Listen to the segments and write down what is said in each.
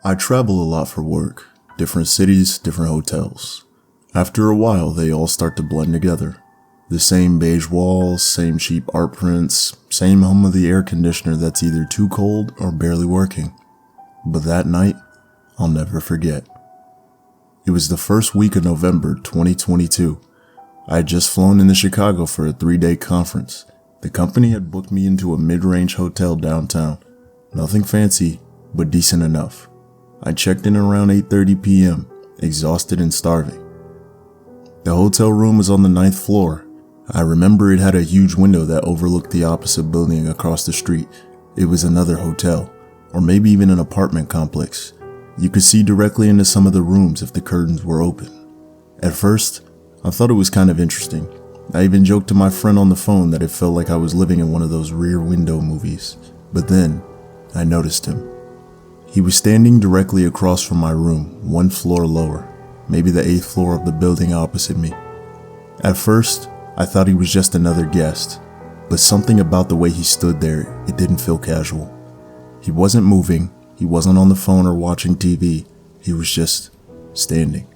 I travel a lot for work, different cities, different hotels. After a while, they all start to blend together. The same beige walls, same cheap art prints, same hum of the air conditioner that's either too cold or barely working. But that night, I'll never forget. It was the first week of November 2022. I had just flown into Chicago for a 3-day conference. The company had booked me into a mid-range hotel downtown. Nothing fancy, but decent enough. I checked in around 8:30 p.m., exhausted and starving. The hotel room was on the 9th floor. I remember it had a huge window that overlooked the opposite building across the street. It was another hotel, or maybe even an apartment complex. You could see directly into some of the rooms if the curtains were open. At first, I thought it was kind of interesting. I even joked to my friend on the phone that it felt like I was living in one of those Rear Window movies. But then, I noticed him. He was standing directly across from my room, one floor lower, maybe the 8th floor of the building opposite me. At first, I thought he was just another guest, but something about the way he stood there, it didn't feel casual. He wasn't moving, he wasn't on the phone or watching TV, he was just standing.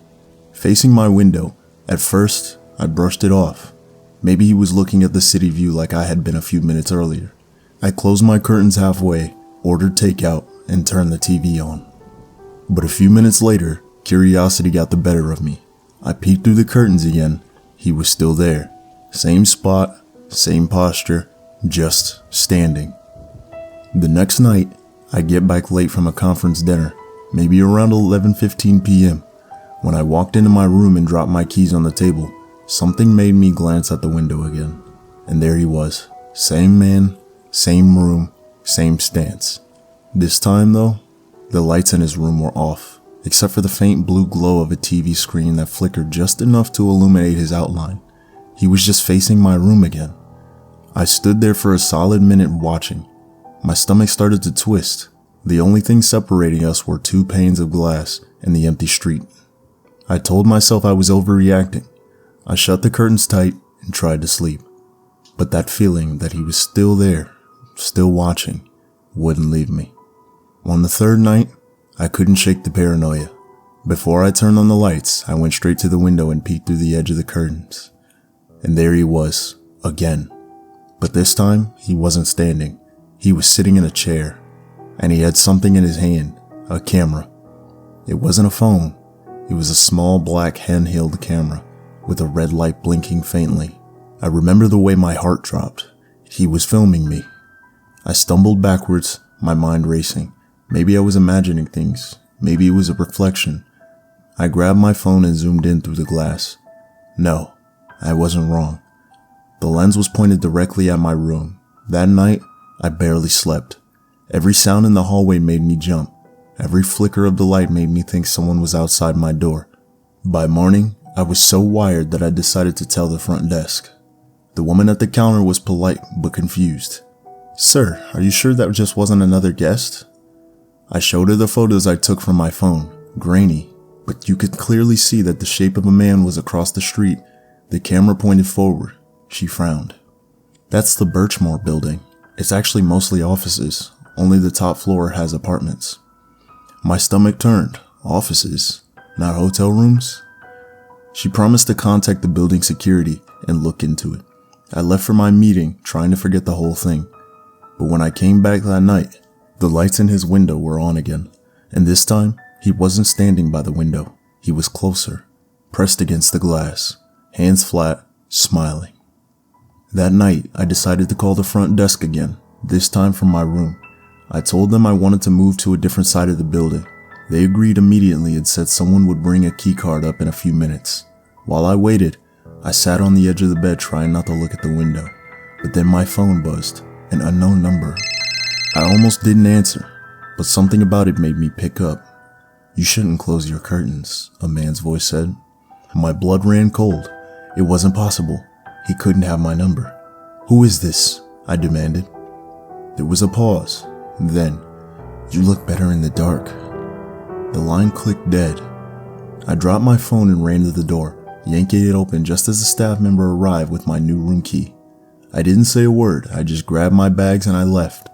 Facing my window, at first, I brushed it off. Maybe he was looking at the city view like I had been a few minutes earlier. I closed my curtains halfway, ordered takeout, and turned the TV on. But a few minutes later, curiosity got the better of me. I peeked through the curtains again. He was still there. Same spot, same posture, just standing. The next night, I get back late from a conference dinner, maybe around 11:15 p.m. When I walked into my room and dropped my keys on the table, something made me glance at the window again. And there he was. Same man, same room, same stance. This time though, the lights in his room were off, except for the faint blue glow of a TV screen that flickered just enough to illuminate his outline. He was just facing my room again. I stood there for a solid minute watching. My stomach started to twist. The only thing separating us were 2 panes of glass and the empty street. I told myself I was overreacting. I shut the curtains tight and tried to sleep. But that feeling that he was still there, still watching, wouldn't leave me. On the 3rd night, I couldn't shake the paranoia. Before I turned on the lights, I went straight to the window and peeked through the edge of the curtains. And there he was, again. But this time, he wasn't standing. He was sitting in a chair, and he had something in his hand, a camera. It wasn't a phone. It was a small black handheld camera with a red light blinking faintly. I remember the way my heart dropped. He was filming me. I stumbled backwards, my mind racing. Maybe I was imagining things. Maybe it was a reflection. I grabbed my phone and zoomed in through the glass. No, I wasn't wrong. The lens was pointed directly at my room. That night, I barely slept. Every sound in the hallway made me jump. Every flicker of the light made me think someone was outside my door. By morning, I was so wired that I decided to tell the front desk. The woman at the counter was polite but confused. "Sir, are you sure that just wasn't another guest?" I showed her the photos I took from my phone, grainy, but you could clearly see that the shape of a man was across the street. The camera pointed forward. She frowned. "That's the Birchmore building. It's actually mostly offices. Only the top floor has apartments." My stomach turned. Offices? Not hotel rooms? She promised to contact the building security and look into it. I left for my meeting, trying to forget the whole thing. But when I came back that night, the lights in his window were on again. And this time, he wasn't standing by the window. He was closer, pressed against the glass, hands flat, smiling. That night, I decided to call the front desk again, this time from my room. I told them I wanted to move to a different side of the building. They agreed immediately and said someone would bring a key card up in a few minutes. While I waited, I sat on the edge of the bed trying not to look at the window. But then my phone buzzed, an unknown number. I almost didn't answer, but something about it made me pick up. "You shouldn't close your curtains," a man's voice said. My blood ran cold. It wasn't possible. He couldn't have my number. "Who is this?" I demanded. There was a pause. Then, "You look better in the dark." The line clicked dead. I dropped my phone and ran to the door, yanking it open just as the staff member arrived with my new room key. I didn't say a word. I just grabbed my bags and I left.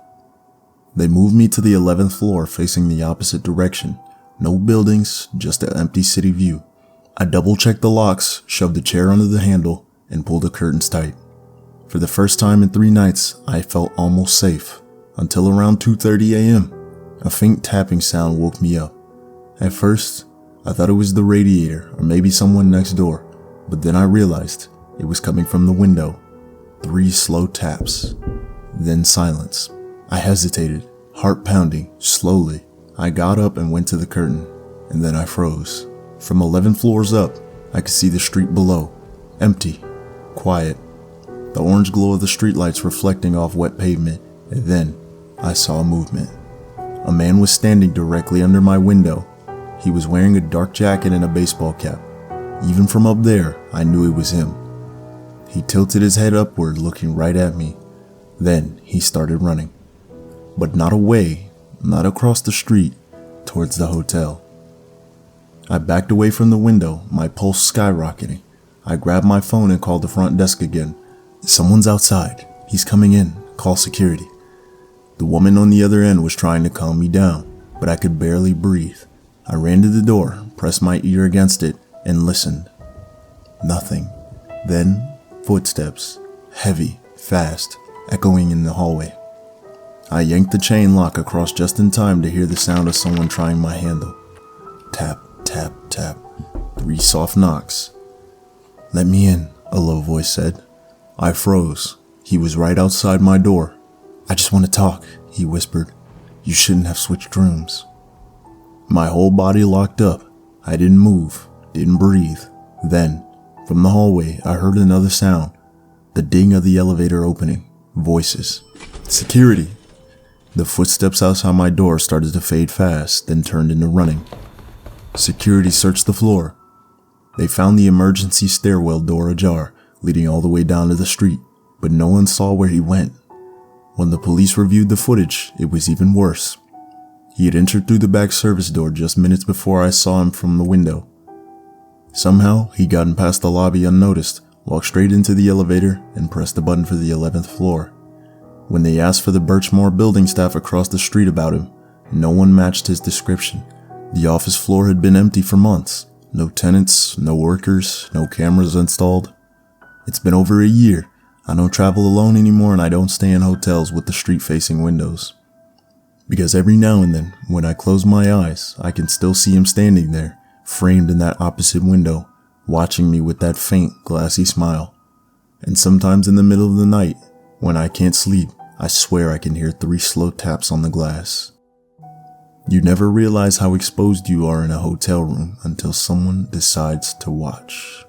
They moved me to the 11th floor facing the opposite direction. No buildings, just an empty city view. I double-checked the locks, shoved the chair under the handle, and pulled the curtains tight. For the first time in 3 nights, I felt almost safe, until around 2:30 a.m. A faint tapping sound woke me up. At first, I thought it was the radiator or maybe someone next door, but then I realized it was coming from the window. 3 slow taps, then silence. I hesitated, heart pounding, slowly. I got up and went to the curtain, and then I froze. From 11 floors up, I could see the street below, empty, quiet, the orange glow of the streetlights reflecting off wet pavement, and then I saw movement. A man was standing directly under my window. He was wearing a dark jacket and a baseball cap. Even from up there, I knew it was him. He tilted his head upward, looking right at me. Then he started running. But not away, not across the street, towards the hotel. I backed away from the window, my pulse skyrocketing. I grabbed my phone and called the front desk again. "Someone's outside. He's coming in. Call security." The woman on the other end was trying to calm me down, but I could barely breathe. I ran to the door, pressed my ear against it, and listened. Nothing. Then, footsteps, heavy, fast, echoing in the hallway. I yanked the chain lock across just in time to hear the sound of someone trying my handle. Tap, tap, tap. 3 soft knocks. "Let me in," a low voice said. I froze. He was right outside my door. "I just want to talk," he whispered. "You shouldn't have switched rooms." My whole body locked up. I didn't move, didn't breathe. Then, from the hallway, I heard another sound. The ding of the elevator opening. Voices. "Security!" The footsteps outside my door started to fade fast, then turned into running. Security searched the floor. They found the emergency stairwell door ajar, leading all the way down to the street, but no one saw where he went. When the police reviewed the footage, it was even worse. He had entered through the back service door just minutes before I saw him from the window. Somehow, he'd gotten past the lobby unnoticed, walked straight into the elevator, and pressed the button for the 11th floor. When they asked for the Birchmore building staff across the street about him, no one matched his description. The office floor had been empty for months. No tenants, no workers, no cameras installed. It's been over a year. I don't travel alone anymore, and I don't stay in hotels with the street-facing windows. Because every now and then, when I close my eyes, I can still see him standing there, framed in that opposite window, watching me with that faint, glassy smile. And sometimes in the middle of the night, when I can't sleep, I swear I can hear 3 slow taps on the glass. You never realize how exposed you are in a hotel room until someone decides to watch.